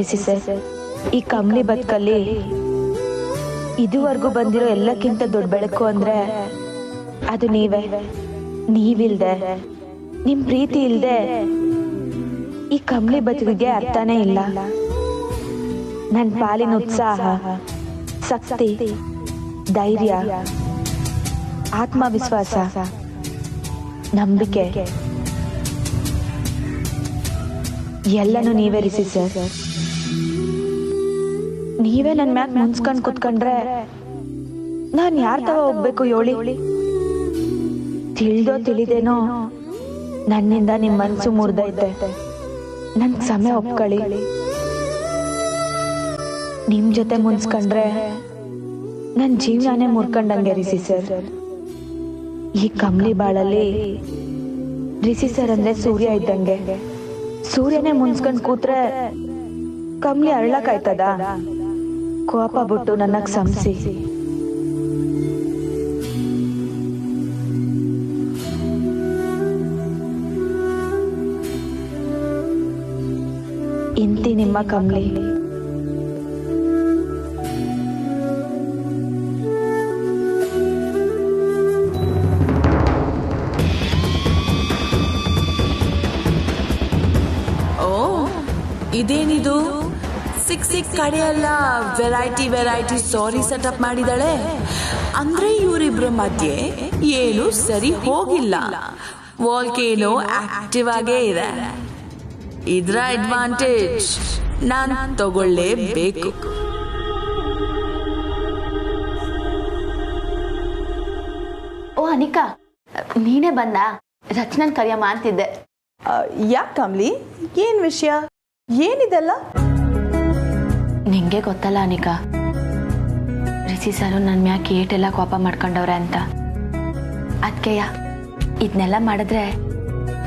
ರಿಸಿ sir, ಈ ಕಮ್ಲಿ ಬದುಕಲ್ಲಿ ಇದುವರೆಗೂ ಬಂದಿರೋ ಎಲ್ಲಕ್ಕಿಂತ ದೊಡ್ಡ ಬೆಳಕು ಅಂದ್ರೆ ಅದು ನೀವೇ. ನೀವಿಲ್ದೆ, ನಿಮ್ ಪ್ರೀತಿ ಇಲ್ದೆ ಈ ಕಮ್ಲಿ ಬದುಕಿಗೆ ಅರ್ಥನೇ ಇಲ್ಲ. ನನ್ ಪಾಲಿನ ಉತ್ಸಾಹ, ಶಕ್ತಿ, ಧೈರ್ಯ, ಆತ್ಮವಿಶ್ವಾಸ, ನಂಬಿಕೆ ಎಲ್ಲನೂ ನೀವೇ ರಿಸಿ ಸರ್. ನೀವೇ ನನ್ ಮ್ಯಾಕ್ ಮುನ್ಸ್ಕೊಂಡ್ ಕುತ್ಕೊಂಡ್ರೆ ನಾನ್ ಯಾರ್ ತವ ಹೋಗ್ಬೇಕು ಯೋಳಿ? ತಿಳಿದೋ ತಿಳಿದೇನೋ ನನ್ನಿಂದ ನಿಮ್ ಮನ್ಸು ಮುರಿದೈತೆ. ನನ್ ಸಮಯ ಒಪ್ಕೊಳ್ಳಿ. ನಿಮ್ ಜೊತೆ ಮುನ್ಸ್ಕೊಂಡ್ರೆ ನನ್ ಜೀವನಾನೇ ಮುರ್ಕೊಂಡಂಗೆ ರಿಸಿ ಸರ್. ಈ ಕಮ್ಲಿ ಬಾಳಲ್ಲಿ ರಿಸಿ ಸರ್ ಅಂದ್ರೆ ಸೂರ್ಯ ಇದ್ದಂಗೆ. ಸೂರ್ಯನೇ ಮುನ್ಸ್ಕೊಂಡ್ ಕೂತ್ರೆ ಕಮ್ಲಿ ಅರಳಕ್ಕಾಯ್ತದ? ಕೋಪ ಬಿಟ್ಟು ನನ್ನ ಕ್ಷಮಿಸಿ. ಇಂತಿ ನಿಮ್ಮ ಕಮ್ಲಿ. ಇದೇನಿದು? ಸಿಕ್ ಕಡೆ ಎಲ್ಲ ವೆರೈಟಿ ಸಾರಿ ಸೆಟಪ್ ಮಾಡಿದಾಳೆ. ಅಂದ್ರೆ ಇವರಿಬ್ರ ಮಧ್ಯೆ ಏನು ಸರಿ ಹೋಗಿಲ್ಲ. ವಾಲ್ಕೇನೋ ಆಕ್ಟಿವ್ ಆಗೇ ಇದೆ. ಇದ್ರ ಅಡ್ವಾಂಟೇಜ್ ನಾನ್ ತಗೊಳ್ಳೇಬೇಕು. ಓ ಅನಿಕಾ, ನೀನೇ ಬಂದ? ರಚನನ್ ಕರಿಯಮ್ಮ ಅಂತಿದ್ದೆ. ಯಾಕೆ ಕಮ್ಲಿ, ಏನ್ ವಿಷಯ? ಏನಿದೆಲ್ಲ? ನಿಂಗೆ ಗೊತ್ತಲ್ಲ ಅನಿಕಾ, ರಿಸಿ ಸರ್ ನನ್ ಮ್ಯಾಕ್ ಏಟೆಲ್ಲ ಕೋಪ ಮಾಡ್ಕೊಂಡವ್ರೆ ಅಂತ. ಅದ್ಕೆಯ ಇದನ್ನೆಲ್ಲ ಮಾಡಿದ್ರೆ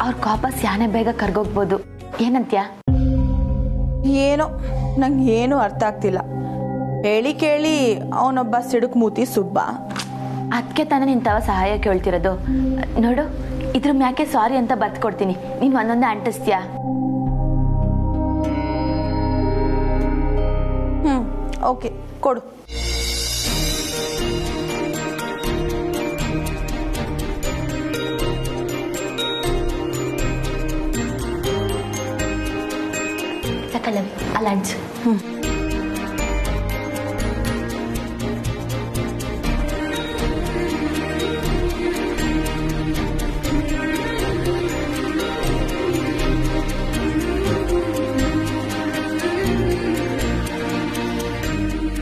ಅವ್ರ ಕೋಪ ಸ್ಯಾನೆ ಬೇಗ ಕರ್ಗೋಗ್ಬೋದು. ಏನಂತ್ಯ? ಏನೋ ನಂಗೆ ಏನು ಅರ್ಥ ಆಗ್ತಿಲ್ಲ. ಹೇಳಿ ಕೇಳಿ ಅವನೊಬ್ಬ ಸಿಡುಕ್ ಮೂತಿ ಸುಬ್ಬ. ಅದಕ್ಕೆ ತಾನೇ ನಿಂತವ ಸಹಾಯ ಕೇಳ್ತಿರೋದು. ನೋಡು, ಇದ್ರ ಮ್ಯಾಕೆ ಸಾರಿ ಅಂತ ಬರ್ತ್ಕೊಡ್ತೀನಿ, ನೀನ್ ಒಂದೊಂದೇ ಅಂಟಿಸ್ತೀಯಾ? ಓಕೆ, ಕೊಡು. ಸಕಲವಿ ಅಲಾಂಚ್.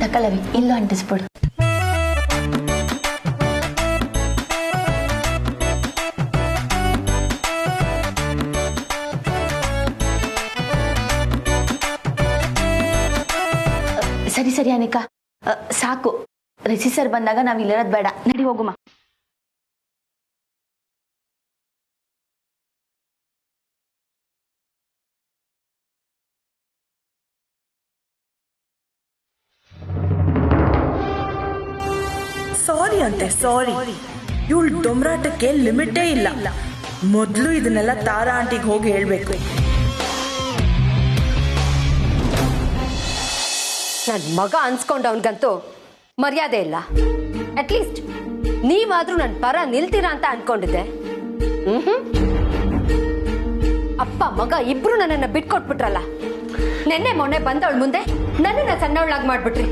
ತಕಲವಿ ಇಲ್ಲೂ ಅಂಟಿಸ್ಬಿಡು. ಸರಿ ಸರಿ ಅನಿಕಾ, ಸಾಕು. ರಿಸಿ ಸರ್ ಬಂದಾಗ ನಾವ್ ಇಲ್ಲಿರೋದ್ ಬೇಡ, ನಡಿ ಹೋಗುಮ. ಸಾರಿ ಅಂತೆ ಸಾರಿ. ಇವಳು ಡೊಮ್ರಾಟಕ್ಕೆ ಲಿಮಿಟೇ ಇಲ್ಲ. ಮೊದ್ಲು ಇದನ್ನೆಲ್ಲ ತಾರಾ ಆಂಟಿಗೆ ಹೋಗಿ ಹೇಳ್ಬೇಕು. ನನ್ನ ಮಗ ಅನ್ಸ್ಕೊಂಡವನ್ಗಂತೂ ಮರ್ಯಾದೆ ಇಲ್ಲ. ಅಟ್ಲೀಸ್ಟ್ ನೀವಾದ್ರೂ ನನ್ನ ಪರ ನಿಲ್ತೀರಾ ಅಂತ ಅನ್ಕೊಂಡಿದ್ದೆ. ಅಪ್ಪ ಮಗ ಇಬ್ರು ನನ್ನನ್ನು ಬಿಟ್ಕೊಟ್ಬಿಟ್ರಲ್ಲ. ನೆನ್ನೆ ಮೊನ್ನೆ ಬಂದವಳ ಮುಂದೆ ನನ್ನನ್ನ ಸಣ್ಣವಳಾಗಿ ಮಾಡ್ಬಿಟ್ರಿ.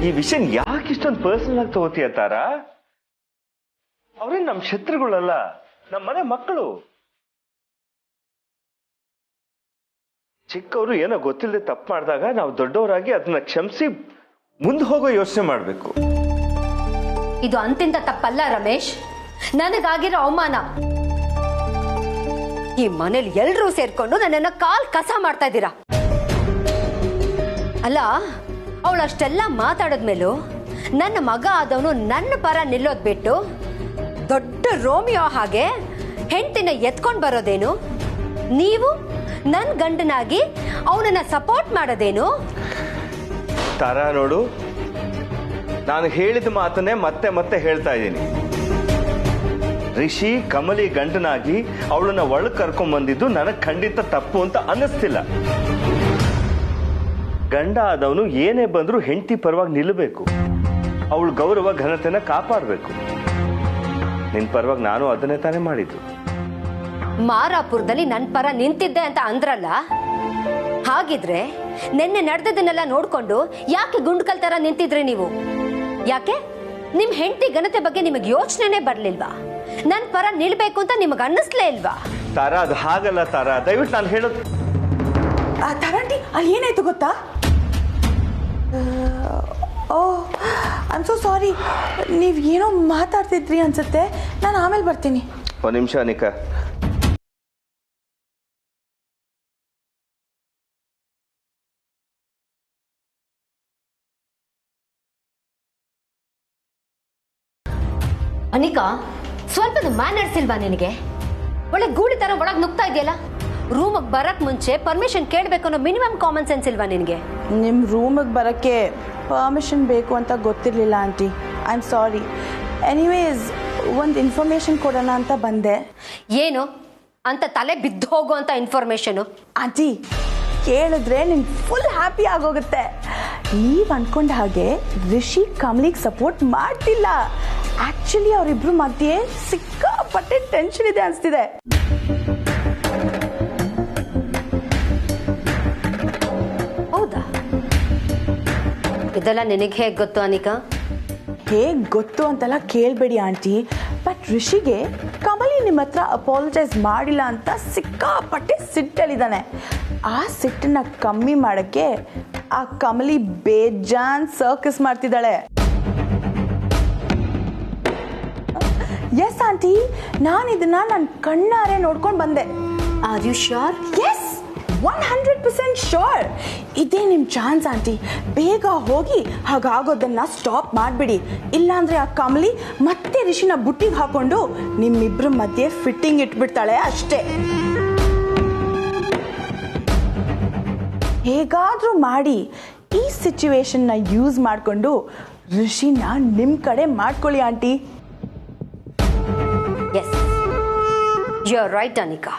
ಈ ವಿಷಯ ಯಾಕೆ ಇಷ್ಟೊಂದು ಪರ್ಸನಲ್ ಆಗಿ ತಗೋತೀಯ ತಾರಾ? ಅವ್ರೇನ್ ನಮ್ ಶತ್ರುಗಳಲ್ಲ, ನಮ್ಮ ಮನೆ ಮಕ್ಕಳು. ಚಿಕ್ಕವರು ಏನೋ ಗೊತ್ತಿಲ್ಲದೆ ತಪ್ಪು ಮಾಡಿದಾಗ ನಾವು ದೊಡ್ಡವರಾಗಿ ಅದನ್ನ ಕ್ಷಮಿಸಿ ಮುಂದೆ ಹೋಗೋ ಯೋಚನೆ ಮಾಡ್ಬೇಕು. ಇದು ಅಂತಿಂತ ತಪ್ಪಲ್ಲ ರಮೇಶ್, ನನಗಾಗಿರೋ ಅವಮಾನ. ಈ ಮನೇಲಿ ಎಲ್ರೂ ಸೇರ್ಕೊಂಡು ನನ್ನನ್ನ ಕಾಲ್ ಕಸ ಮಾಡ್ತಾ ಇದ್ದೀರಾ. ಅಲ್ಲ, ಅವಳು ಅಷ್ಟೆಲ್ಲ ಮಾತಾಡದ್ಮೇಲೂ ನನ್ನ ಮಗ ಆದವನು ನನ್ನ ಪರ ನಿಲ್ಲೋದ್ ಬಿಟ್ಟು ದೊಡ್ಡ ರೋಮಿಯೋ ಹಾಗೆ ಹೆಂಡತಿನ ಎತ್ಕೊಂಡ್ ಬರೋದೇನು? ನೀವು ನನ್ನ ಗಂಡನಾಗಿ ಅವನನ್ನ ಸಪೋರ್ಟ್ ಮಾಡೋದೇನು? ತಾರಾ ನೋಡು, ನಾನು ಹೇಳಿದ ಮಾತನ್ನೇ ಮತ್ತೆ ಮತ್ತೆ ಹೇಳ್ತಾ ಇದ್ದೀನಿ. ರಿಷಿ ಕಮಲಿ ಗಂಡನಾಗಿ ಅವಳನ್ನ ಒಳಗೆ ಕರ್ಕೊಂಡ್ ಬಂದಿದ್ದು ನನಗೆ ಖಂಡಿತ ತಪ್ಪು ಅಂತ ಅನ್ನಿಸ್ತಿಲ್ಲ. ಗಂಡ ಆದವನು ಏನೇ ಬಂದರೂ ಹೆಂಡತಿ ಪರವಾಗಿ ನಿಲ್ಲಬೇಕು. ಅವಳು ಗೌರವ ಘನತೆನ ಕಾಪಾಡಬೇಕು. ನಿನ್ ಪರವಾಗಿ ನಾನು ಅದನ್ನೇ ತಾನೇ ಮಾಡಿದ್ದು. ಮಾರಾಪುರದಲ್ಲಿ ನನ್ನ ಪರ ನಿಂತಿದ್ದೆ ಅಂತ ಅಂದ್ರಲ್ಲ, ಹಾಗಿದ್ರೆ ನಿನ್ನೆ ನಡೆದದನ್ನೆಲ್ಲ ನೋಡ್ಕೊಂಡು ಯಾಕೆ ಗುಂಡ್ಕಲ್ ತರ ನಿಂತಿದ್ರಿ ನೀವು? ಯಾಕೆ ನಿಮ್ ಹೆಂಡತಿ ಘನತೆ ಬಗ್ಗೆ ನಿಮಗೆ ಯೋಚನೆನೇ ಬರ್ಲಿಲ್ವಾ? ನನ್ನ ಪರ ನಿಲ್ಬೇಕು ಅಂತ ನಿಮಗೆ ಅನ್ನಿಸ್ಲೇ ಇಲ್ವಾ? ತಾರಾ, ಅದು ಹಾಗಲ್ಲ ತಾರಾ, ದಯವಿಟ್ಟು ನಾನು ಹೇಳೋದು. ತಾರಾಂಟಿ, ಅಲ್ಲಿ ಏನಾಯ್ತು ಗೊತ್ತಾ? ಓ ಐ ಆಮ್ ಸೋ ಸಾರಿ. ನೀವು ಏನೋ ಮಾತಾಡ್ತಿದ್ರಿ ಅನ್ಸುತ್ತೆ. ನಾನು ಆಮೇಲೆ ಬರ್ತೀನಿ. ಒಂದು ನಿಮಿಷ ಅನಿಕಾ. ಅನಿಕಾ, ಸ್ವಲ್ಪದ ಮ್ಯಾನರ್ಸ್ ಇಲ್ವಾ ನಿನಗೆ? ಒಳ್ಳೆ ಗೂಳಿ ತರ ಒಳಗೆ ನುಗ್ತಾ ಇದೆಯಲ್ಲ. ರೂಮಿಗೆ ಬರಕ್ ಮುಂಚೆ ಪರ್ಮಿಷನ್ ಕೇಳಬೇಕು ಅನ್ನೋ ಮಿನಿಮಮ್ ಕಾಮನ್ ಸೆನ್ಸ್ ಇಲ್ವಾ ನಿನಗೆ? ನಿಮ್ಮ ರೂಮಿಗೆ ಬರೋಕ್ಕೆ ಪರ್ಮಿಷನ್ ಬೇಕು ಅಂತ ಗೊತ್ತಿರಲಿಲ್ಲ aunty. I am sorry. Anyways, ಒಂದು ಇನ್ಫಾರ್ಮೇಶನ್ ಕೊಡೋಣ ಅಂತ ಬಂದೆ. ಏನು ಅಂತ ತಲೆ ಬಿದ್ದು ಹೋಗುವಂತ ಇನ್ಫಾರ್ಮೇಶನು? ಆಂಟಿ, ಕೇಳಿದ್ರೆ ನಿಮ್ಗೆ ಫುಲ್ ಹ್ಯಾಪಿ ಆಗೋಗುತ್ತೆ. ನೀವು ಅನ್ಕೊಂಡ ಹಾಗೆ ರಿಷಿ ಕಮಲಿಗೆ ಸಪೋರ್ಟ್ ಮಾಡ್ತಿಲ್ಲ. ಆಕ್ಚುಲಿ ಅವರಿಬ್ರು ಮಧ್ಯೆ ಸಿಕ್ಕಾಪಟ್ಟೆ ಟೆನ್ಷನ್ ಇದೆ ಅನ್ಸ್ತಿದೆ. ಹೌದಾ? ಇದೆಲ್ಲ ನಿನಗೆ ಹೇಗೆ ಗೊತ್ತು ಅನಿಕಾ? ಹೇಗೆ ಗೊತ್ತು ಅಂತೆಲ್ಲ ಕೇಳಬೇಡಿ ಆಂಟಿ. ಬಟ್ ರಿಷಿಗೆ ಕಮಲಿ ನಿಮ್ಮ ಹತ್ರ ಅಪಾಲಜೈಸ್ ಮಾಡಿಲ್ಲ ಅಂತ ಸಿಕ್ಕಾಪಟ್ಟೆ ಸಿಟ್ಟಲ್ಲಿದ್ದಾನೆ. ಆ ಸಿಟ್ಟನ್ನ ಕಮ್ಮಿ ಮಾಡೋಕ್ಕೆ ಆ ಕಮಲಿ ಬೇಜಾನ್ ಸರ್ಕಸ್ ಮಾಡ್ತಿದ್ದಾಳೆ. ಎಸ್ ಆಂಟಿ, ನಾನು ಇದನ್ನ ನನ್ನ ಕಣ್ಣಾರೆ ನೋಡ್ಕೊಂಡು ಬಂದೆ. Are you sure? Yes, 100% sure. ಇದೇ ನಿಮ್ಮ ಚಾನ್ಸ್ ಆಂಟಿ. ಬೇಗ ಹೋಗಿ ಹಾಗಾಗೋದನ್ನ ಸ್ಟಾಪ್ ಮಾಡಿಬಿಡಿ. ಇಲ್ಲಾಂದ್ರೆ ಆ ಕಮಲಿ ಮತ್ತೆ ರಿಷಿನ ಬುಟ್ಟಿಗೆ ಹಾಕೊಂಡು ನಿಮ್ಮಿಬ್ರ ಮಧ್ಯೆ ಫಿಟ್ಟಿಂಗ್ ಇಟ್ಬಿಡ್ತಾಳೆ ಅಷ್ಟೇ. ಹೇಗಾದ್ರೂ ಮಾಡಿ ಈ ಸಿಚುವೇಶನ್ನ ಯೂಸ್ ಮಾಡಿಕೊಂಡು ರಿಷಿನ ನಿಮ್ಮ ಕಡೆ ಮಾಡ್ಕೊಳ್ಳಿ aunty. Yes, you are right Anika.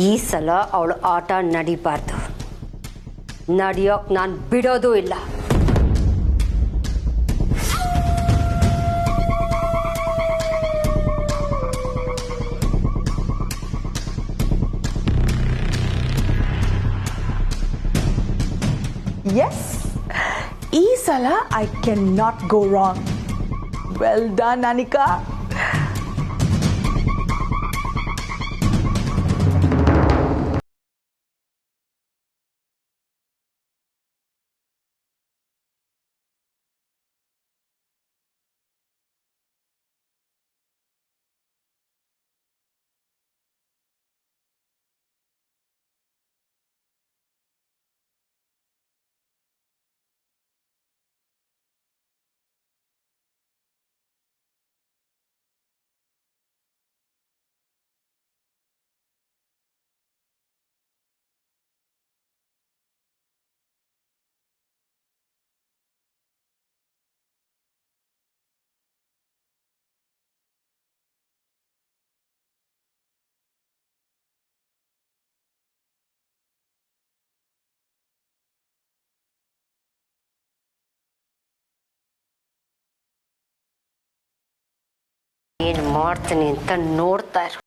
ಈ ಸಲ ಅವಳು ಆಟ ನಡಿಬಾರ್ದು. ನಡಿಯೋಕ್ ನಾನು ಬಿಡೋದೂ ಇಲ್ಲ. ಎಸ್, ಈ ಸಲ I can not go wrong. Well done Anika. ಏನು ಮಾಡ್ತೀನಿ ಅಂತ ನೋಡ್ತಾ ಇರು.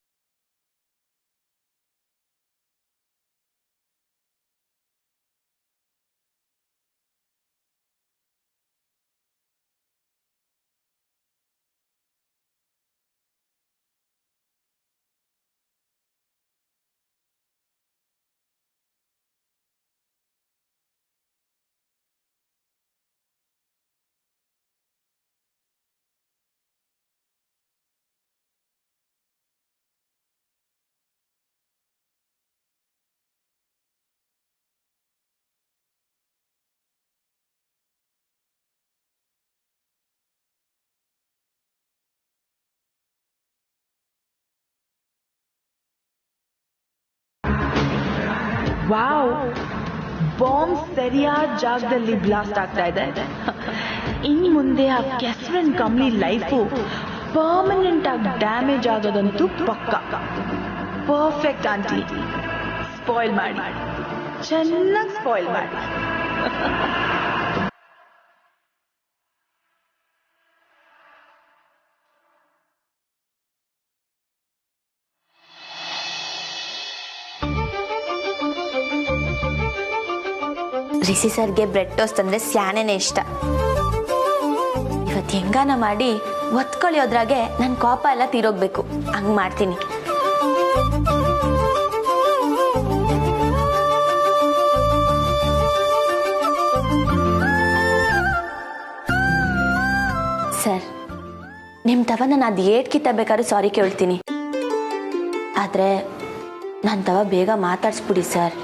ವಾವ್, ಬಾಂಬ್ ಸರಿಯಾದ ಜಾಗದಲ್ಲಿ ಬ್ಲಾಸ್ಟ್ ಆಗ್ತಾ ಇದೆ. ಇನ್ ಮುಂದೆ ಆ ಕೆಸ್ರನ್ ಕಮ್ಲಿ ಲೈಫು ಪರ್ಮನೆಂಟ್ ಆಗಿ ಡ್ಯಾಮೇಜ್ ಆಗೋದಂತೂ ಪಕ್ಕ. ಪರ್ಫೆಕ್ಟ್ ಆಂಟಿ, ಸ್ಪಾಯ್ಲ್ ಮಾಡಿ. ಚೆನ್ನಾಗಿ ಸ್ಪಾಯ್ಲ್ ಮಾಡಿ. ರಿಷಿ ಸರ್ಗೆ ಬ್ರೆಡ್ ಟೋಸ್ಟ್ ಅಂದ್ರೆ ಸ್ಯಾನೇನೆ ಇಷ್ಟ. ಇವತ್ತು ಹೆಂಗಾನ ಮಾಡಿ ಒತ್ಕೊಳ್ಳೋದ್ರಾಗೆ ನನ್ನ ಕೋಪ ಎಲ್ಲ ತೀರೋಗ್ಬೇಕು. ಹಂಗ್ ಮಾಡ್ತೀನಿ. ಸರ್, ನಿಮ್ಮ ತವ ನಾನು ಅದು ಏಟ್ಕಿತ್ತ ಬೇಕಾದ್ರೂ ಸಾರಿ ಕೇಳ್ತೀನಿ. ಆದ್ರೆ ನನ್ನ ತವ ಬೇಗ ಮಾತಾಡ್ಸ್ಬಿಡಿ ಸರ್.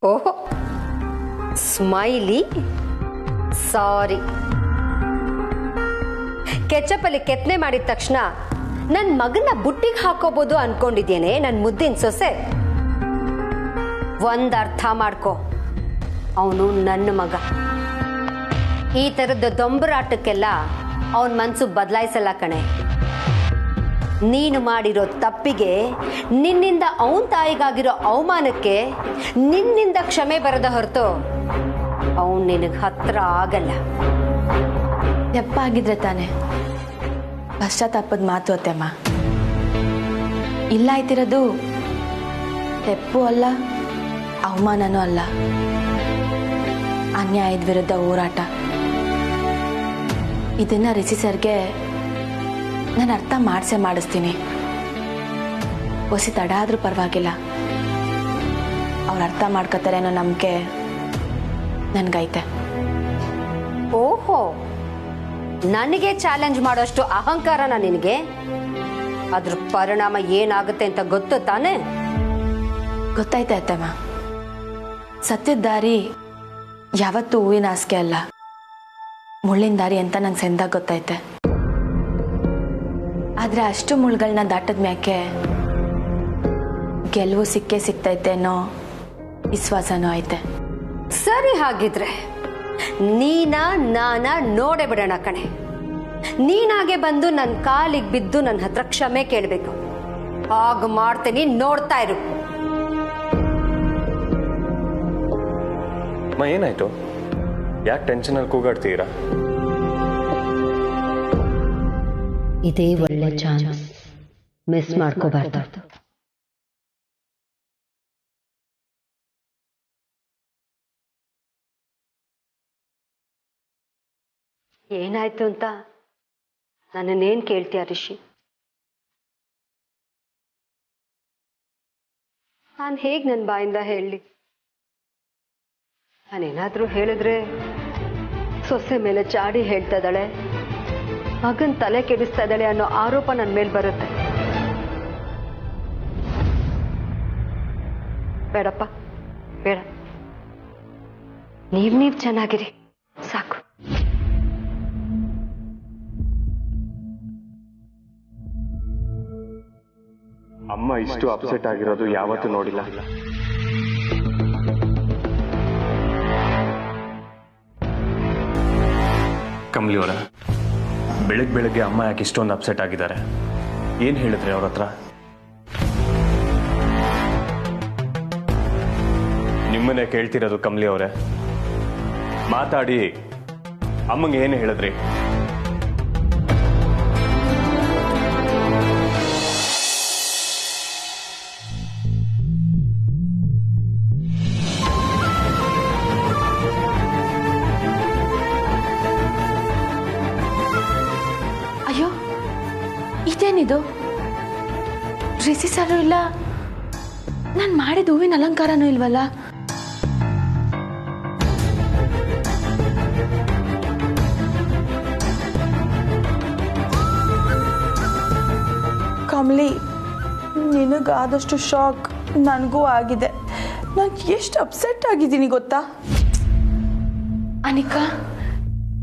ಓಹೋ, ಸ್ಮೈಲಿ ಸಾರಿ. ಕೆಚಪಲ್ಲಿ ಕೆತ್ತನೆ ಮಾಡಿದ ತಕ್ಷಣ ನನ್ನ ಮಗನ ಬುಟ್ಟಿಗೆ ಹಾಕೋಬಹುದು ಅನ್ಕೊಂಡಿದ್ದೇನೆ ನನ್ನ ಮುದ್ದಿನ ಸೊಸೆ. ಒಂದ್ ಅರ್ಥ ಮಾಡ್ಕೊ, ಅವನು ನನ್ನ ಮಗ. ಈ ತರದ ದೊಂಬರಾಟಕ್ಕೆಲ್ಲ ಅವನ ಮನ್ಸು ಬದಲಾಯಿಸಲ್ಲ ಕಣೆ. ನೀನು ಮಾಡಿರೋ ತಪ್ಪಿಗೆ, ನಿನ್ನಿಂದ ಅವನ ತಾಯಿಗಾಗಿರೋ ಅವಮಾನಕ್ಕೆ ನಿನ್ನಿಂದ ಕ್ಷಮೆ ಬರದ ಹೊರತು ಅವನು ನಿನಗೆ ಹತ್ರ ಆಗಲ್ಲ. ತೆಪ್ಪ ಆಗಿದ್ರೆ ತಾನೆ ಪಶ್ಚಾತ್ತಾಪದ ಮಾತು ಅತ್ತೆಮ್ಮ. ಇಲ್ಲ ಆಯ್ತಿರೋದು ತೆಪ್ಪು ಅಲ್ಲ, ಅವಮಾನನೂ ಅಲ್ಲ, ಅನ್ಯಾಯದ ವಿರುದ್ಧ ಹೋರಾಟ. ಇದನ್ನ ರಿಷಿ ಸರ್ಗೆ ನಾನು ಅರ್ಥ ಮಾಡಿಸ್ತೀನಿ. ಹೊಸಿ ತಡ ಆದ್ರೂ ಪರವಾಗಿಲ್ಲ, ಅವ್ರು ಅರ್ಥ ಮಾಡ್ಕೋತಾರೆ ಅನ್ನೋ ನಂಬಿಕೆ ನನ್ಗೈತೆ. ಓಹೋ, ನನಗೆ ಚಾಲೆಂಜ್ ಮಾಡೋಷ್ಟು ಅಹಂಕಾರನ ನಿನಗೆ? ಅದ್ರ ಪರಿಣಾಮ ಏನಾಗುತ್ತೆ ಅಂತ ಗೊತ್ತು ತಾನೆ? ಗೊತ್ತೈತೆ ಅತ್ತಮ್ಮ. ಸತ್ಯದ ದಾರಿ ಯಾವತ್ತೂ ಹೂವಿನ ಹಾಸಿಗೆ ಅಲ್ಲ, ಮುಳ್ಳಿನ ದಾರಿ ಅಂತ ನಂಗೆ ಸೆಂದಾಗ ಗೊತ್ತೈತೆ. ಆದ್ರೆ ಅಷ್ಟು ಮುಳ್ಗಳನ್ನ ದಾಟದ ಮ್ಯಾಕೆ ಗೆಲುವು ಸಿಗ್ತೈತೆ ಅನ್ನೋ ವಿಶ್ವಾಸನೂ ಐತೆ. ಸರಿ, ಹಾಗಿದ್ರೆ ನಾನ ನೋಡೇ ಬಿಡೋಣ ಕಣೆ. ನೀನಾಗೆ ಬಂದು ನನ್ನ ಕಾಲಿಗೆ ಬಿದ್ದು ನನ್ನ ಹತ್ರ ಕ್ಷಮೆ ಕೇಳಬೇಕು. ಹಾಗ ಮಾಡ್ತೀನಿ, ನೋಡ್ತಾ ಇರು. ಏನಾಯ್ತು? ಯಾಕೆ ಟೆನ್ಷನಲ್ಲಿ ಕೂಗಾಡ್ತೀರಾ? ಇದೇ ಒಳ್ಳೆ ಚಾನ್ಸ್, ಮಿಸ್ ಮಾಡ್ಕೋಬಾರ್ದು. ಏನಾಯ್ತು ಅಂತ ನನ್ನನ್ನೇನು ಕೇಳ್ತೀಯ ರಿಷಿ? ನಾನು ಹೇಗೆ ನನ್ನ ಬಾಯಿಂದ ಹೇಳಲಿ? ನಾನೇನಾದರೂ ಹೇಳಿದ್ರೆ ಸೊಸೆ ಮೇಲೆ ಚಾಡಿ ಹೇಳ್ತಾ ಇದ್ದಾಳೆ, ಮಗನ್ ತಲೆ ಕೆಡಿಸ್ತಾ ಇದ್ದಾಳೆ ಅನ್ನೋ ಆರೋಪ ನನ್ನ ಮೇಲೆ ಬರುತ್ತೆ. ಬೇಡಪ್ಪ, ಬೇಡ. ನೀವ್ ಚೆನ್ನಾಗಿರಿ ಸಾಕು. ಅಮ್ಮ ಇಷ್ಟು ಅಪ್ಸೆಟ್ ಆಗಿರೋದು ಯಾವತ್ತೂ ನೋಡಿಲ್ಲ. ಕಮಲಿ ಅವರ, ಬೆಳಗ್ಗೆ ಅಮ್ಮ ಯಾಕೆ ಇಷ್ಟೊಂದು ಅಪ್ಸೆಟ್ ಆಗಿದ್ದಾರೆ? ಏನು ಹೇಳಿದ್ರಿ ಅವ್ರ ಹತ್ರ? ನಿಮ್ಮನ್ನೇ ಕೇಳ್ತಿರೋದು ಕಮಲಿ ಅವರೇ. ಮಾತಾಡಿ, ಅಮ್ಮಂಗೆ ಏನು ಹೇಳಿದ್ರಿ? ಅಯ್ಯೋ, ಇದೇನಿದು? ರಿಷಿ ಸರ್ ಇಲ್ಲ, ನಾನು ಮಾಡಿದ ಹೂವಿನ ಅಲಂಕಾರನೂ ಇಲ್ವಲ್ಲ. ಕಮಲಿ, ನಿನಗಾದಷ್ಟು ಶಾಕ್ ನನಗೂ ಆಗಿದೆ. ನಾನು ಎಷ್ಟು ಅಪ್ಸೆಟ್ ಆಗಿದ್ದೀನಿ ಗೊತ್ತಾ? ಅನಿಕಾ,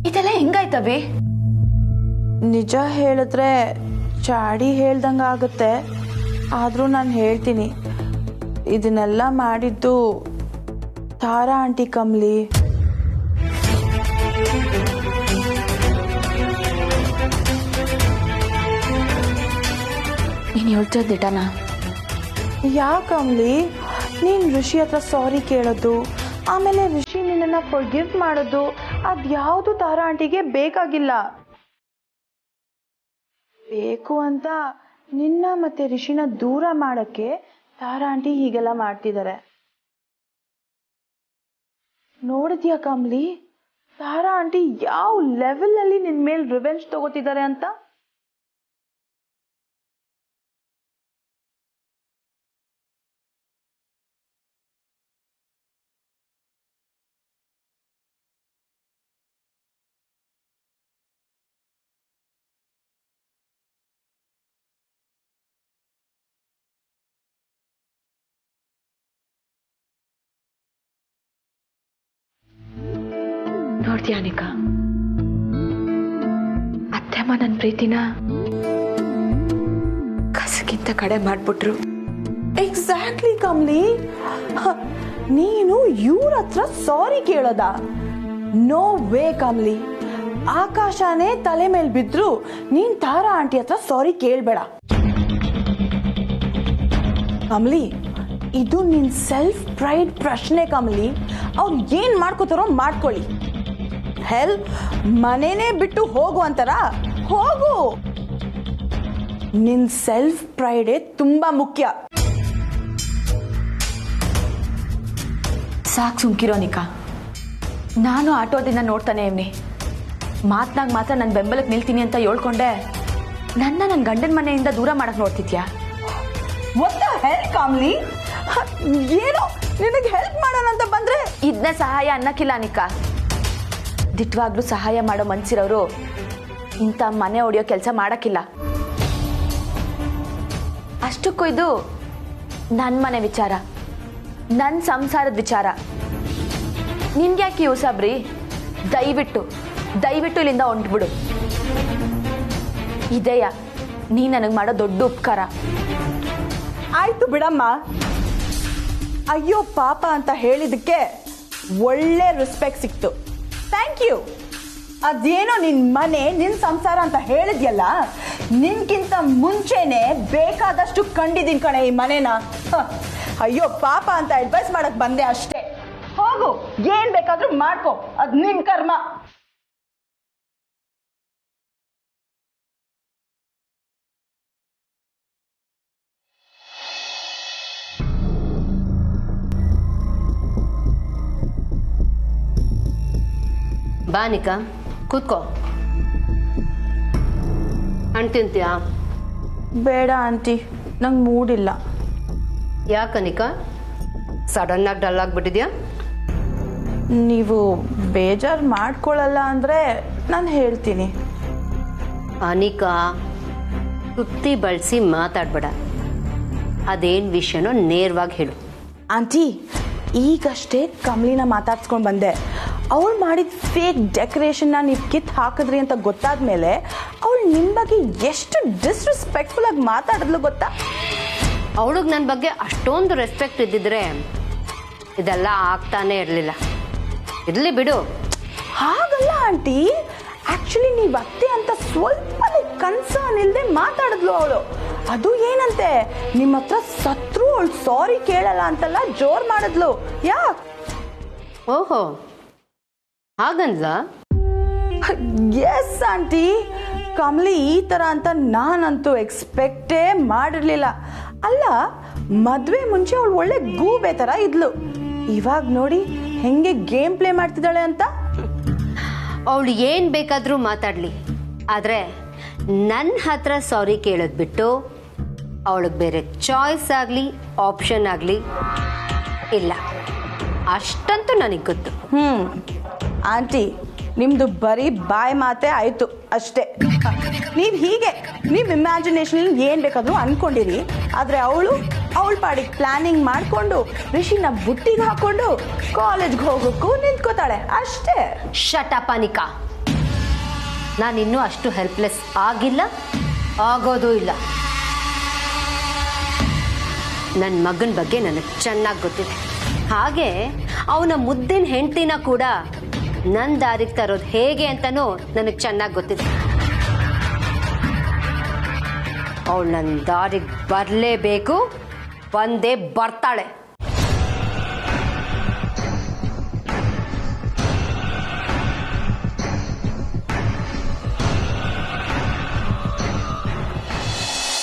ಇದೆಲ್ಲ ಹೆಂಗಾಯ್ತವೆ? ನಿಜ ಹೇಳಿದ್ರೆ ಚಾಡಿ ಹೇಳ್ದಂಗೆ ಆಗುತ್ತೆ. ಆದರೂ ನಾನು ಹೇಳ್ತೀನಿ, ಇದನ್ನೆಲ್ಲ ಮಾಡಿದ್ದು ತಾರಾ ಆಂಟಿ ಕಮಲಿ. ನೀನು ಹೇಳ್ತಿದ್ದಿಟನ? ಯಾಕಮ್ಲಿ ನೀನು ಋಷಿ ಹತ್ರ ಸಾರಿ ಕೇಳೋದು, ಆಮೇಲೆ ಋಷಿ ನಿನ್ನನ್ನು ಫಾರ್ಗಿವ್ ಮಾಡೋದು ಅದ್ಯಾವುದು ತಾರಾ ಆಂಟಿಗೆ ಬೇಕಾಗಿಲ್ಲ. ಬೇಕು ಅಂತ ನಿನ್ನ ಮತ್ತೆ ಋಷಿನ ದೂರ ಮಾಡಕ್ಕೆ ತಾರಾ ಆಂಟಿ ಹೀಗೆಲ್ಲ ಮಾಡ್ತಿದ್ದಾರೆ. ನೋಡಿದ್ಯಾ ಕಮ್ಲಿ, ತಾರಾ ಆಂಟಿ ಯಾವ ಲೆವೆಲ್ ಅಲ್ಲಿ ನಿನ್ ಮೇಲೆ ರಿವೆಂಜ್ ತಗೋತಿದ್ದಾರೆ ಅಂತ? ನೋಡ್ತೀಯ ಅನಿಕಾ, ಅತ್ತೆಮ್ಮ ನನ್ನ ಪ್ರೀತಿನ ಕಸಕ್ಕಿಂತ ಕಡೆ ಮಾಡ್ಬಿಟ್ರು. ಎಕ್ಸಾಕ್ಟ್ಲಿ ಕಮ್ಲಿ, ನೀನು ಇವ್ರ ಹತ್ರ ಸಾರಿ ಕೇಳೋದ? No way Kamali. ಆಕಾಶನೇ ತಲೆ ಮೇಲೆ ಬಿದ್ರು ನೀನ್ ತಾರಾ ಆಂಟಿ ಹತ್ರ ಸಾರಿ ಕೇಳ್ಬೇಡ ಕಮ್ಲಿ. ಇದು ನಿನ್ ಸೆಲ್ಫ್ ಪ್ರೈಡ್ ಪ್ರಶ್ನೆ ಕಮ್ಲಿ. ಅವ್ರು ಏನ್ ಮಾಡ್ಕೋತಾರೋ ಮಾಡ್ಕೊಳ್ಳಿ. ಹೆಲ್, ಮನೇನೆ ಬಿಟ್ಟು ಹೋಗು ಅಂತಾರ, ಹೋಗು. ನಿನ್ ಸೆಲ್ಫ್ ಪ್ರೈಡೇ ತುಂಬಾ ಮುಖ್ಯ. ಸಾಕು ಸುಮ್ಕಿರೋ ನಿಕಾ. ನಾನು ಆಟೋದಿಂದ ನೋಡ್ತಾನೆ ಇವ್ನಿ. ಮಾತ್ನಾಗ ಮಾತ್ರ ನನ್ನ ಬೆಂಬಲಕ್ಕೆ ನಿಲ್ತೀನಿ ಅಂತ ಹೇಳ್ಕೊಂಡೆ ನನ್ನ ಗಂಡನ ಮನೆಯಿಂದ ದೂರ ಮಾಡಕ್ ನೋಡ್ತಿದ್ಯಾ? What the hell ಕಾಮ್ಲಿ? ಏನೋ ನಿನಗೆ ಹೆಲ್ಪ್ ಮಾಡೋಣ ಅಂತ ಬಂದ್ರೆ ಇದನ್ನ ಸಹಾಯ ಅನ್ನಕ್ಕಿಲ್ಲ ನಿಕಾ. ದಿಟ್ವಾಗ್ಲೂ ಸಹಾಯ ಮಾಡೋ ಮನ್ಸಿರೋರು ಇಂಥ ಮನೆ ಹೊಡಿಯೋ ಕೆಲಸ ಮಾಡಕ್ಕಿಲ್ಲ. ಅಷ್ಟಕ್ಕೂ ಇದು ನನ್ನ ಮನೆ ವಿಚಾರ, ನನ್ನ ಸಂಸಾರದ ವಿಚಾರ. ನಿನ್ಗ್ಯಾಕೆ ಯೂಸಬ್ರಿ? ದಯವಿಟ್ಟು ಇಲ್ಲಿಂದ ಹೊಂಟ್ಬಿಡು. ಇದೆಯಾ ನೀ ನನಗೆ ಮಾಡೋ ದೊಡ್ಡ ಉಪಕಾರ. ಆಯ್ತು ಬಿಡಮ್ಮ. ಅಯ್ಯೋ ಪಾಪ ಅಂತ ಹೇಳಿದಕ್ಕೆ ಒಳ್ಳೆ ರೆಸ್ಪೆಕ್ಟ್ ಸಿಕ್ತು, ಥ್ಯಾಂಕ್ ಯು. ಅದೇನೋ ನಿನ್ ಮನೆ ನಿನ್ ಸಂಸಾರ ಅಂತ ಹೇಳಿದ್ಯಲ್ಲ, ನಿನ್ಕಿಂತ ಮುಂಚೆನೆ ಬೇಕಾದಷ್ಟು ಕಂಡಿದ್ದೀನಿ ಕಣೆ ಈ ಮನೆನ. ಅಯ್ಯೋ ಪಾಪ ಅಂತ ಅಡ್ವೈಸ್ ಮಾಡಕ್ ಬಂದೆ ಅಷ್ಟೇ. ಹೋಗು, ಏನ್ ಬೇಕಾದ್ರೂ ಮಾಡ್ಕೊ, ಅದ್ ನಿನ್ ಕರ್ಮ. ಬಾ ನಿಕಾ, ಕೂತ್ಕೋ. ಹಣ್ಣು ತಿಂತೀಯಾ? ಬೇಡ ಆಂಟಿ, ನಂಗೆ ಮೂಡಿಲ್ಲ. ಯಾಕ ನಿಕಾ, ಸಡನ್ ಆಗಿ ಡಲ್ ಆಗಿಬಿಟ್ಟಿದ್ಯಾ? ನೀವು ಬೇಜಾರು ಮಾಡ್ಕೊಳ್ಳಲ್ಲ ಅಂದ್ರೆ ನಾನು ಹೇಳ್ತೀನಿ. ಅನಿಕಾ, ಸುತ್ತಿ ಬಳಸಿ ಮಾತಾಡ್ಬೇಡ. ಅದೇನು ವಿಷಯನೋ ನೇರವಾಗಿ ಹೇಳು. ಆಂಟಿ, ಈಗಷ್ಟೇ ಕಮಲಿನ ಮಾತಾಡ್ಸ್ಕೊಂಡು ಬಂದೆ. ಅವಳು ಮಾಡಿದ ಫೇಕ್ ಡೆಕೋರೇಷನ್ನ ನೀವು ಕಿತ್ತು ಹಾಕಿದ್ರಿ ಅಂತ ಗೊತ್ತಾದ್ಮೇಲೆ ಅವಳು ನಿಮ್ಮ ಬಗ್ಗೆ ಎಷ್ಟು ಡಿಸ್ರೆಸ್ಪೆಕ್ಟ್ಫುಲ್ ಆಗಿ ಮಾತಾಡಿದ್ಲು ಗೊತ್ತಾ? ಅವಳಿಗೆ ನನ್ನ ಬಗ್ಗೆ ಅಷ್ಟೊಂದು ರೆಸ್ಪೆಕ್ಟ್ ಇದ್ದಿದ್ರೆ ಇದೆಲ್ಲ ಆಗ್ತಾನೆ ಇರಲಿಲ್ಲ. ಇರಲಿ ಬಿಡು. ಹಾಗಲ್ಲ ಆಂಟಿ, ಆಕ್ಚುಲಿ ನೀವು ಅತ್ತೆ ಅಂತ ಸ್ವಲ್ಪ ಕನ್ಸರ್ನ್ ಇಲ್ಲದೆ ಮಾತಾಡಿದ್ಲು ಅವಳು. ಅದು ಏನಂತೆ, ನಿಮ್ಮ ಹತ್ರ ಸತ್ರು ಅವಳು ಸಾರಿ ಕೇಳಲ್ಲ ಅಂತೆಲ್ಲ ಜೋರ್ ಮಾಡಿದ್ಲು. ಓಹೋ, ಹಾಗಂದ್ಲ? ಎಸ್ ಆಂಟಿ, ಕಮಲಿ ಈ ತರ ಅಂತ ನಾನಂತೂ ಎಕ್ಸ್ಪೆಕ್ಟೇ ಮಾಡಿರ್ಲಿಲ್ಲ. ಅಲ್ಲ, ಮದ್ವೆ ಮುಂಚೆ ಅವಳು ಒಳ್ಳೆ ಗೂಬೆ ತರ ಇದ್ಲು. ಇವಾಗ ನೋಡಿ ಹೆಂಗೆ ಗೇಮ್ ಪ್ಲೇ ಮಾಡ್ತಿದ್ದಾಳೆ ಅಂತ. ಅವಳು ಏನ್ ಬೇಕಾದ್ರೂ ಮಾತಾಡ್ಲಿ, ಆದ್ರೆ ನನ್ನ ಹತ್ರ ಸಾರಿ ಕೇಳೋದ್ ಬಿಟ್ಟು ಅವಳಿಗೆ ಬೇರೆ ಚಾಯ್ಸ್ ಆಗಲಿ ಆಪ್ಷನ್ ಆಗಲಿ ಇಲ್ಲ. ಅಷ್ಟಂತೂ ನನಗೆ ಗೊತ್ತು. ಆಂಟಿ, ನಿಮ್ದು ಬರೀ ಬಾಯ್ ಮಾತೇ ಆಯ್ತು ಅಷ್ಟೇ. ನೀವು ಇಮ್ಯಾಜಿನೇಷನ್ ಏನ್ ಬೇಕಾದ್ರೂ ಅನ್ಕೊಂಡಿರಿ, ಆದ್ರೆ ಅವಳ ಪಾಡಿಗೆ ಪ್ಲಾನಿಂಗ್ ಮಾಡ್ಕೊಂಡು ರಿಷಿನ ಬುಟ್ಟಿಗೆ ಹಾಕೊಂಡು ಕಾಲೇಜ್ಗೆ ಹೋಗೋಕ್ಕೂ ನಿಂತ್ಕೋತಾಳೆ ಅಷ್ಟೇ. ಶಟ್ ಅಪ್ ಅನಿಕಾ, ನಾನಿನ್ನೂ ಅಷ್ಟು ಹೆಲ್ಪ್ಲೆಸ್ ಆಗಿಲ್ಲ, ಆಗೋದೂ ಇಲ್ಲ. ನನ್ನ ಮಗನ ಬಗ್ಗೆ ನನಗೆ ಚೆನ್ನಾಗಿ ಗೊತ್ತಿದೆ. ಹಾಗೆ ಅವನ ಮುದ್ದಿನ ಹೆಂಡತಿನ ಕೂಡ ನನ್ನ ದಾರಿಗೆ ತರೋದು ಹೇಗೆ ಅಂತನೂ ನನಗೆ ಚೆನ್ನಾಗಿ ಗೊತ್ತಿದೆ. ಅವಳು ನನ್ನ ದಾರಿಗೆ ಬರಲೇಬೇಕು, ಬಂದೇ ಬರ್ತಾಳೆ.